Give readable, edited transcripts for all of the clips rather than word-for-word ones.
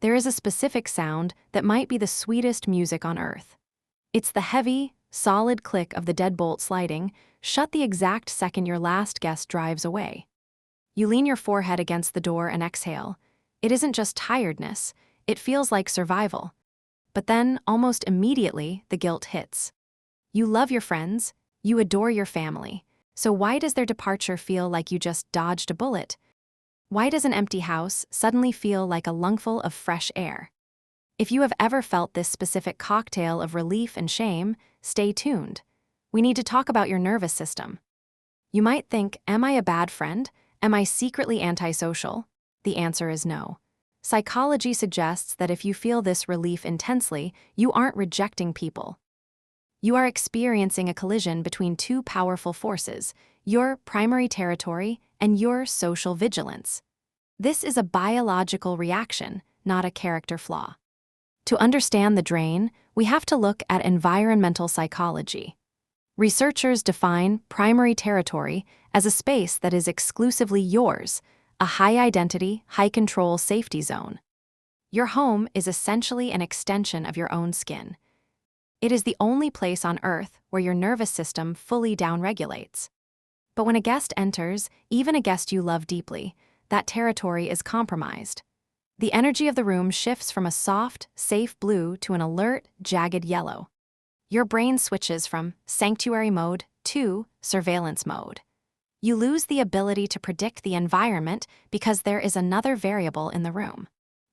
there is a specific sound that might be the sweetest music on earth. It's the heavy, solid click of the deadbolt sliding, shut the exact second your last guest drives away. You lean your forehead against the door and exhale. It isn't just tiredness, it feels like survival. But then, almost immediately, the guilt hits. You love your friends, you adore your family, so why does their departure feel like you just dodged a bullet? Why does an empty house suddenly feel like a lungful of fresh air? If you have ever felt this specific cocktail of relief and shame, stay tuned. We need to talk about your nervous system. You might think, am I a bad friend? Am I secretly antisocial? The answer is no. Psychology suggests that if you feel this relief intensely, you aren't rejecting people. You are experiencing a collision between two powerful forces, your primary territory and your social vigilance. This is a biological reaction, not a character flaw. To understand the drain, we have to look at environmental psychology. Researchers define primary territory as a space that is exclusively yours, a high-identity, high-control safety zone. Your home is essentially an extension of your own skin. It is the only place on Earth where your nervous system fully downregulates. But when a guest enters, even a guest you love deeply, that territory is compromised. The energy of the room shifts from a soft, safe blue to an alert, jagged yellow. Your brain switches from sanctuary mode to surveillance mode. You lose the ability to predict the environment because there is another variable in the room.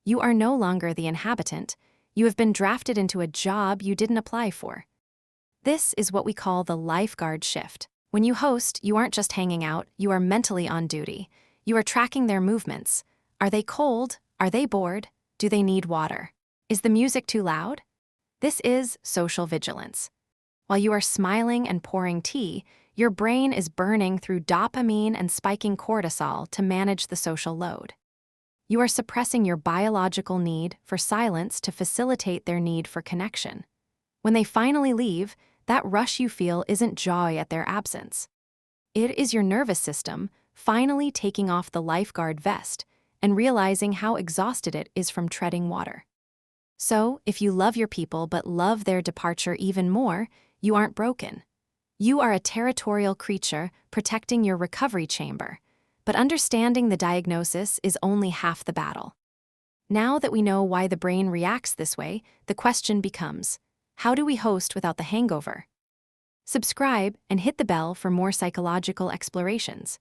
You are no longer the inhabitant. You have been drafted into a job you didn't apply for. This is what we call the lifeguard shift. When you host, you aren't just hanging out, you are mentally on duty. You are tracking their movements. Are they cold? Are they bored? Do they need water? Is the music too loud? This is social vigilance. While you are smiling and pouring tea, your brain is burning through dopamine and spiking cortisol to manage the social load. You are suppressing your biological need for silence to facilitate their need for connection. When they finally leave, that rush you feel isn't joy at their absence. It is your nervous system finally taking off the lifeguard vest and realizing how exhausted it is from treading water. So, if you love your people but love their departure even more, you aren't broken. You are a territorial creature protecting your recovery chamber, but understanding the diagnosis is only half the battle. Now that we know why the brain reacts this way, the question becomes, how do we host without the hangover? Subscribe and hit the bell for more psychological explorations.